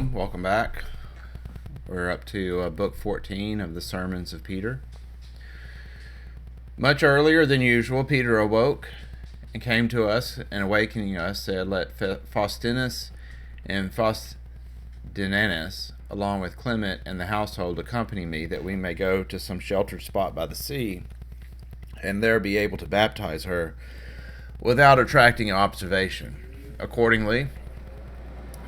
Shalom, welcome back. We're up to book 14 of the Sermons of Peter. Much earlier than usual, Peter awoke and came to us, and awakening us, said, "Let Faustinus and Faustinus, along with Clement and the household, accompany me, that we may go to some sheltered spot by the sea, and there be able to baptize her without attracting observation." Accordingly,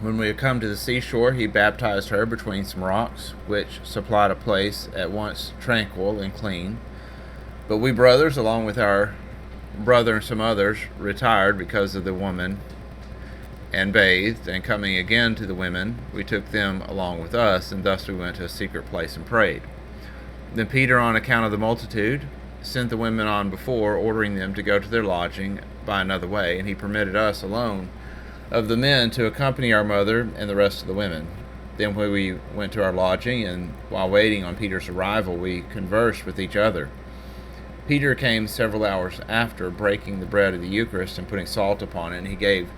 when we had come to the seashore, he baptized her between some rocks, which supplied a place at once tranquil and clean. But we brothers, along with our brother and some others, retired because of the woman, and bathed, and coming again to the women, we took them along with us, and thus we went to a secret place and prayed. Then Peter, on account of the multitude, sent the women on before, ordering them to go to their lodging by another way, and he permitted us alone of the men to accompany our mother and the rest of the women. Then when we went to our lodging, and while waiting on Peter's arrival, we conversed with each other. Peter came several hours after, breaking the bread of the Eucharist and putting salt upon it, and he gave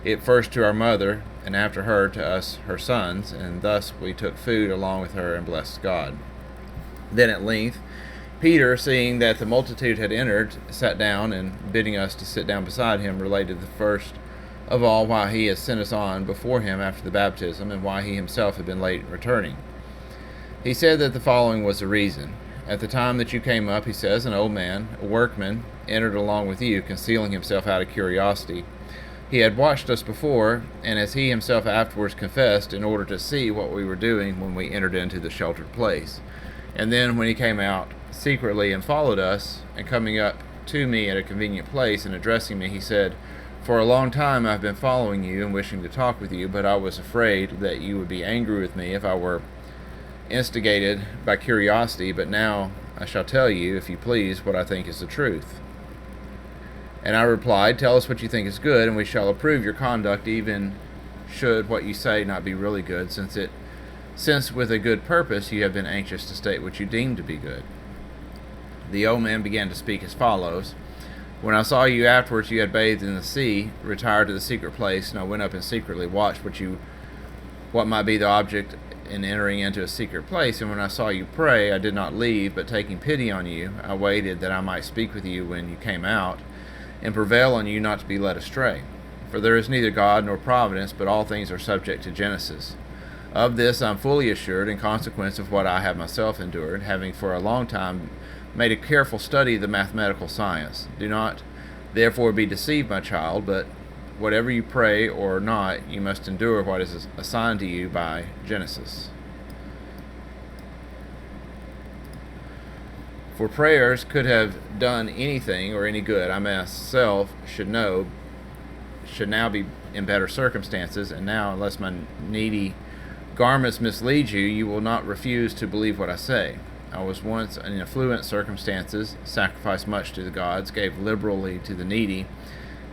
it first to our mother, and after her to us, her sons, and thus we took food along with her and blessed God. Then at length Peter, seeing that the multitude had entered, sat down, and bidding us to sit down beside him, related the first of all why he had sent us on before him after the baptism, and why he himself had been late in returning. He said that the following was the reason. At the time that you came up, he says, an old man, a workman, entered along with you, concealing himself out of curiosity. He had watched us before, and as he himself afterwards confessed, in order to see what we were doing when we entered into the sheltered place. And then when he came out secretly and followed us, and coming up to me at a convenient place and addressing me, he said, "For a long time I have been following you and wishing to talk with you, but I was afraid that you would be angry with me if I were instigated by curiosity, but now I shall tell you, if you please, what I think is the truth." And I replied, "Tell us what you think is good, and we shall approve your conduct, even should what you say not be really good, since with a good purpose you have been anxious to state what you deem to be good." The old man began to speak as follows: "When I saw you afterwards, you had bathed in the sea, retired to the secret place, and I went up and secretly watched what might be the object in entering into a secret place. And when I saw you pray, I did not leave, but taking pity on you, I waited that I might speak with you when you came out, and prevail on you not to be led astray. For there is neither God nor providence, but all things are subject to Genesis. Of this I am fully assured, in consequence of what I have myself endured, having for a long time made a careful study of the mathematical science. Do not therefore be deceived, my child, but whatever you pray or not, you must endure what is assigned to you by Genesis. For prayers could have done anything or any good, I myself should now be in better circumstances, and now, unless my needy garments mislead you, you will not refuse to believe what I say. I was once in affluent circumstances, sacrificed much to the gods, gave liberally to the needy,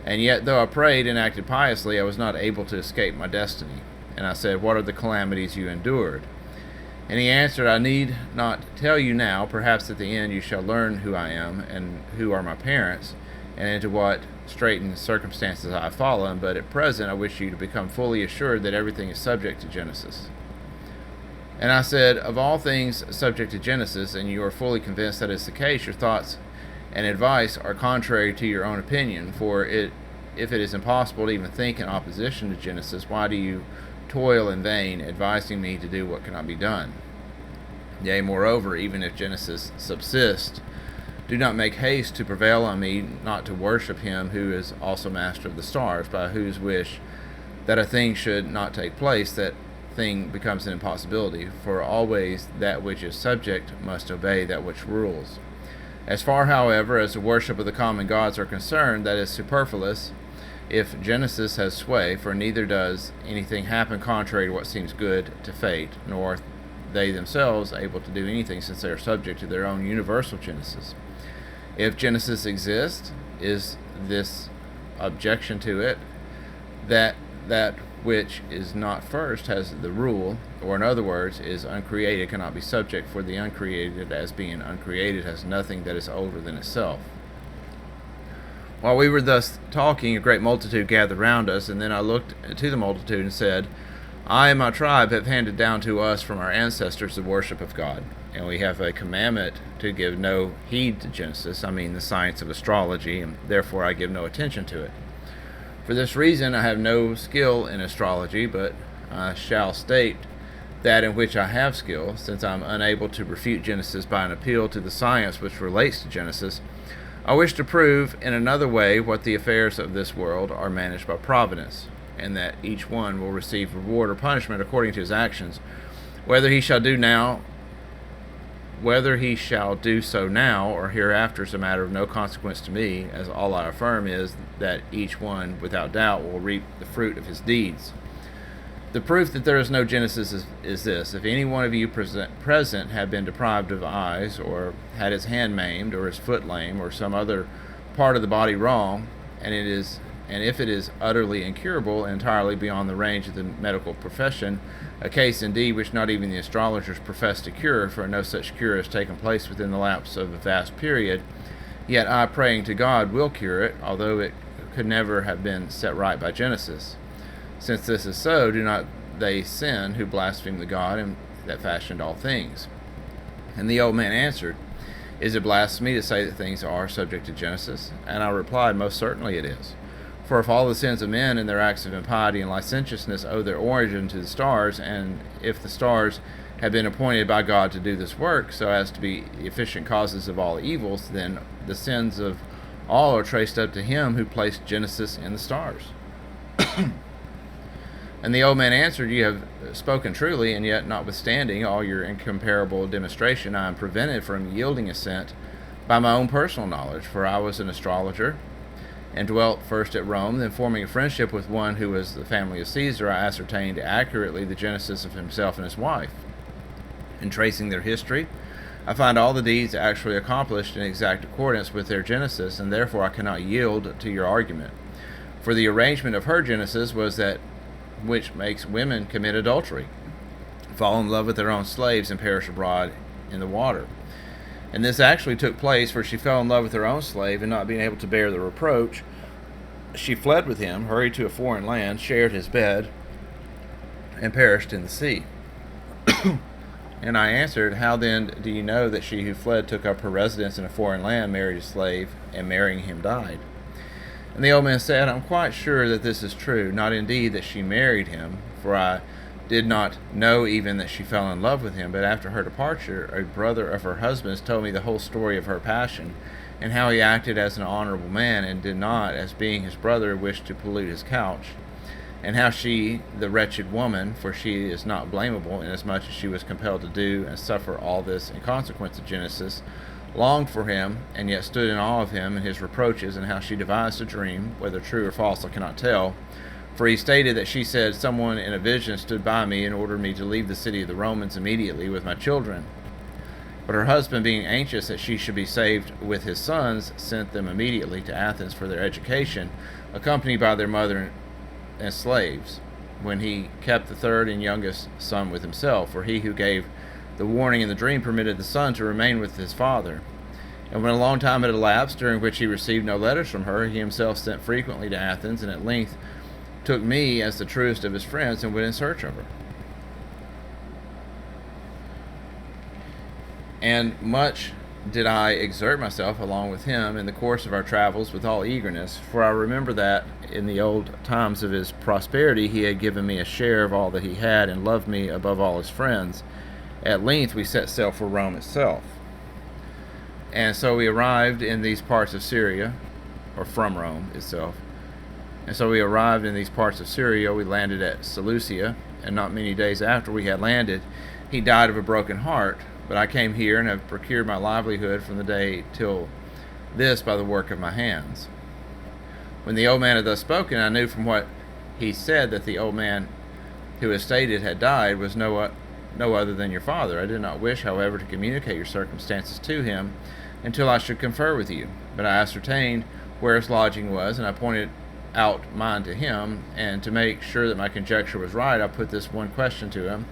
and yet though I prayed and acted piously, I was not able to escape my destiny. And I said, what are the calamities you endured? And he answered, I need not tell you now, perhaps at the end you shall learn who I am, and who are my parents, and into what straitened circumstances I have fallen, but at present I wish you to become fully assured that everything is subject to Genesis. And I said, of all things subject to Genesis, and you are fully convinced that is the case, your thoughts and advice are contrary to your own opinion, for if it is impossible to even think in opposition to Genesis, why do you toil in vain, advising me to do what cannot be done? Yea, moreover, even if Genesis subsist, do not make haste to prevail on me not to worship him who is also master of the stars, by whose wish that a thing should not take place, that thing becomes an impossibility, for always that which is subject must obey that which rules. As far, however, as the worship of the common gods are concerned, that is superfluous, if Genesis has sway, for neither does anything happen contrary to what seems good to fate, nor are they themselves able to do anything, since they are subject to their own universal Genesis. If Genesis exists, is this objection to it, that which is not first has the rule, or in other words, is uncreated, cannot be subject, for the uncreated, as being uncreated, has nothing that is older than itself. While we were thus talking, a great multitude gathered round us, and then I looked to the multitude and said, I and my tribe have handed down to us from our ancestors the worship of God, and we have a commandment to give no heed to Genesis, the science of astrology, and therefore I give no attention to it. For this reason I have no skill in astrology, but I shall state that in which I have skill, since I am unable to refute Genesis by an appeal to the science which relates to Genesis. I wish to prove in another way what the affairs of this world are managed by providence, and that each one will receive reward or punishment according to his actions, whether he shall do so now or hereafter is a matter of no consequence to me, as all I affirm is that each one without doubt will reap the fruit of his deeds. The proof that there is no Genesis is this: if any one of you present have been deprived of eyes, or had his hand maimed, or his foot lame, or some other part of the body wrong, and if it is utterly incurable, entirely beyond the range of the medical profession, a case indeed which not even the astrologers profess to cure, for no such cure has taken place within the lapse of a vast period, yet I, praying to God, will cure it, although it could never have been set right by Genesis. Since this is so, do not they sin who blaspheme the God that fashioned all things? And the old man answered, Is it blasphemy to say that things are subject to Genesis? And I replied, Most certainly it is. For if all the sins of men and their acts of impiety and licentiousness owe their origin to the stars, and if the stars have been appointed by God to do this work, so as to be the efficient causes of all evils, then the sins of all are traced up to him who placed Genesis in the stars. And the old man answered, You have spoken truly, and yet notwithstanding all your incomparable demonstration, I am prevented from yielding assent by my own personal knowledge, for I was an astrologer, and dwelt first at Rome, then forming a friendship with one who was the family of Caesar, I ascertained accurately the genesis of himself and his wife. In tracing their history, I find all the deeds actually accomplished in exact accordance with their genesis, and therefore I cannot yield to your argument. For the arrangement of her genesis was that which makes women commit adultery, fall in love with their own slaves, and perish abroad in the water. And this actually took place, for she fell in love with her own slave, and not being able to bear the reproach, she fled with him, hurried to a foreign land, shared his bed, and perished in the sea. And I answered, How then do you know that she who fled took up her residence in a foreign land, married a slave, and marrying him died? And the old man said, I'm quite sure that this is true, not indeed that she married him, for I did not know even that she fell in love with him, but after her departure, a brother of her husband's told me the whole story of her passion, and how he acted as an honorable man, and did not, as being his brother, wish to pollute his couch, and how she, the wretched woman, for she is not blamable, inasmuch as she was compelled to do and suffer all this in consequence of Genesis, longed for him, and yet stood in awe of him and his reproaches, and how she devised a dream, whether true or false I cannot tell. For he stated that she said, Someone in a vision stood by me and ordered me to leave the city of the Romans immediately with my children. But her husband, being anxious that she should be saved with his sons, sent them immediately to Athens for their education, accompanied by their mother and slaves, when he kept the third and youngest son with himself. For he who gave the warning in the dream permitted the son to remain with his father. And when a long time had elapsed, during which he received no letters from her, he himself sent frequently to Athens, and at length took me as the truest of his friends, and went in search of her. And much did I exert myself along with him in the course of our travels with all eagerness, for I remember that in the old times of his prosperity he had given me a share of all that he had, and loved me above all his friends. At length we set sail for Rome itself. And so we arrived in these parts of Syria, or from Rome itself. And so we arrived in these parts of Syria. We landed at Seleucia, and not many days after we had landed, he died of a broken heart. But I came here and have procured my livelihood from the day till this by the work of my hands. When the old man had thus spoken, I knew from what he said that the old man who had stated had died was no other than your father. I did not wish, however, to communicate your circumstances to him until I should confer with you. But I ascertained where his lodging was, and I pointed out mine to him, and to make sure that my conjecture was right, I put this one question to him: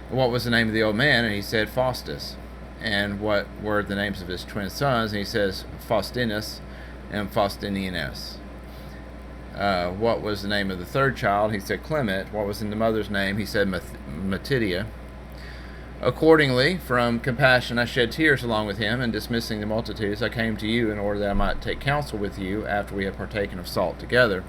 What was the name of the old man? And he said, Faustus. And what were the names of his twin sons? And he says, Faustinus and Faustinianus. what was the name of the third child? He said Clement. What was in the mother's name? He said Matidia. Accordingly, from compassion, I shed tears along with him, and dismissing the multitudes, I came to you in order that I might take counsel with you after we had partaken of salt together.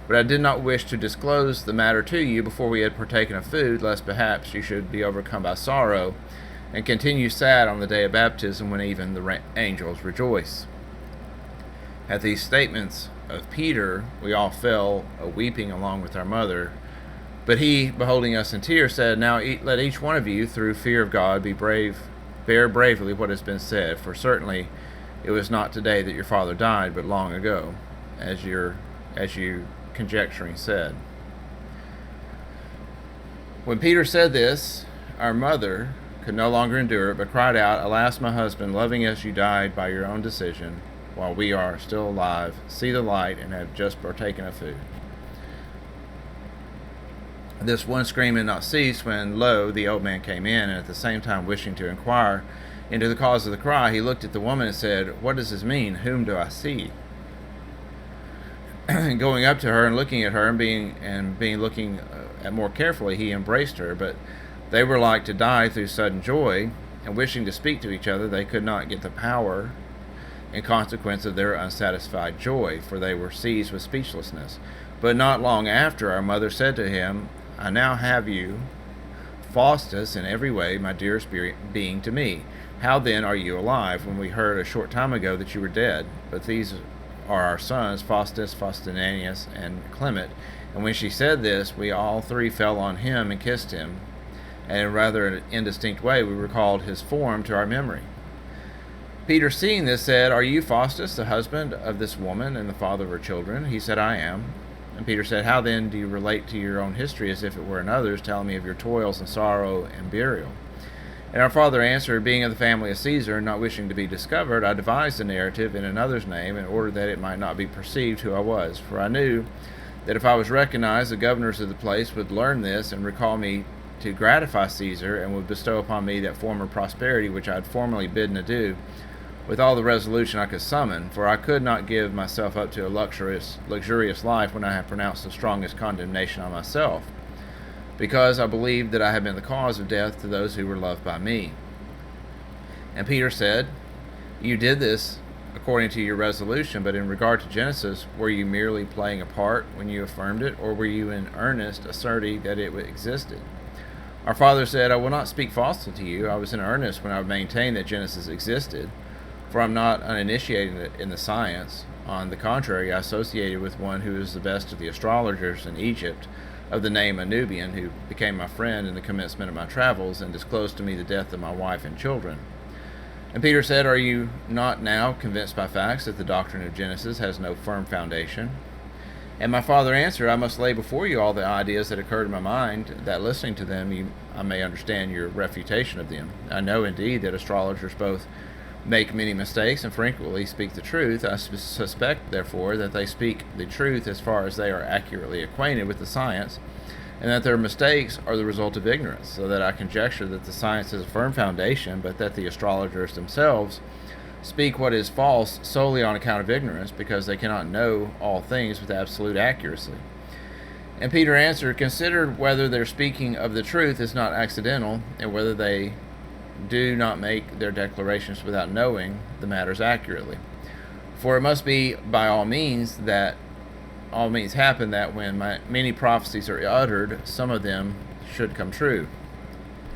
But I did not wish to disclose the matter to you before we had partaken of food, lest perhaps you should be overcome by sorrow, and continue sad on the day of baptism, when even the angels rejoice. At these statements of Peter, we all fell a weeping along with our mother. But he, beholding us in tears, said, Now let each one of you, through fear of God, bear bravely what has been said, for certainly it was not today that your father died, but long ago, as you conjecturing said. When Peter said this, our mother could no longer endure it, but cried out, Alas, my husband, loving as you died by your own decision, while we are still alive, see the light, and have just partaken of food. This one scream had not ceased when, lo, the old man came in, and at the same time wishing to inquire into the cause of the cry, he looked at the woman and said, What does this mean? Whom do I see? Going up to her and looking at her and being looking at more carefully, he embraced her. But they were like to die through sudden joy, and wishing to speak to each other, they could not get the power in consequence of their unsatisfied joy, for they were seized with speechlessness. But not long after, our mother said to him, I now have you, Faustus, in every way, my dearest being to me. How then are you alive, when we heard a short time ago that you were dead? But these are our sons, Faustus, Faustinus, and Clement. And when she said this, we all three fell on him and kissed him. And in rather an indistinct way, we recalled his form to our memory. Peter, seeing this, said, Are you Faustus, the husband of this woman, and the father of her children? He said, I am. And Peter said, How then do you relate to your own history as if it were another's, telling me of your toils and sorrow and burial? And our father answered, Being of the family of Caesar, not wishing to be discovered, I devised the narrative in another's name, in order that it might not be perceived who I was. For I knew that if I was recognized, the governors of the place would learn this and recall me to gratify Caesar, and would bestow upon me that former prosperity which I had formerly bidden adieu, with all the resolution I could summon, for I could not give myself up to a luxurious life when I had pronounced the strongest condemnation on myself, because I believed that I had been the cause of death to those who were loved by me. And Peter said, You did this according to your resolution, but in regard to Genesis, were you merely playing a part when you affirmed it, or were you in earnest asserting that it existed? Our father said, I will not speak falsely to you. I was in earnest when I maintained that Genesis existed, for I am not uninitiated in the science. On the contrary, I associated with one who is the best of the astrologers in Egypt, of the name Anubian, who became my friend in the commencement of my travels, and disclosed to me the death of my wife and children. And Peter said, Are you not now convinced by facts that the doctrine of Genesis has no firm foundation? And my father answered, I must lay before you all the ideas that occurred in my mind, that listening to them I may understand your refutation of them. I know indeed that astrologers both make many mistakes and frequently speak the truth. I suspect, therefore, that they speak the truth as far as they are accurately acquainted with the science, and that their mistakes are the result of ignorance, so that I conjecture that the science has a firm foundation, but that the astrologers themselves speak what is false solely on account of ignorance, because they cannot know all things with absolute accuracy. And Peter answered, Consider whether their speaking of the truth is not accidental, and whether they do not make their declarations without knowing the matters accurately. For it must be by all means happen that when many prophecies are uttered, some of them should come true.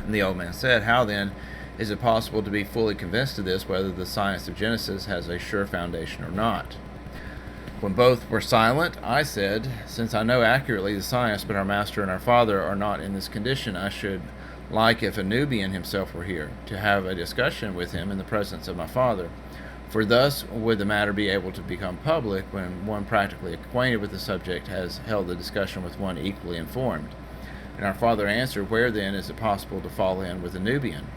And the old man said, How then is it possible to be fully convinced of this, whether the science of Genesis has a sure foundation or not? When both were silent, I said, Since I know accurately the science, but our master and our father are not in this condition, I should like, if a Nubian himself were here, to have a discussion with him in the presence of my father. For thus would the matter be able to become public, when one practically acquainted with the subject has held the discussion with one equally informed. And our father answered, Where then is it possible to fall in with a Nubian?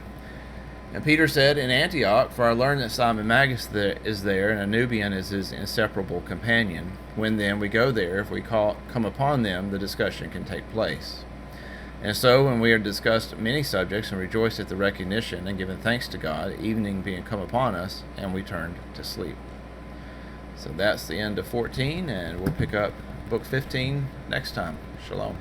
And Peter said, In Antioch, for I learned that Simon Magus is there, and a Nubian is his inseparable companion. When then we go there, if we come upon them, the discussion can take place. And so, when we had discussed many subjects and rejoiced at the recognition and given thanks to God, evening being come upon us, and we turned to sleep. So that's the end of 14, and we'll pick up book 15 next time. Shalom.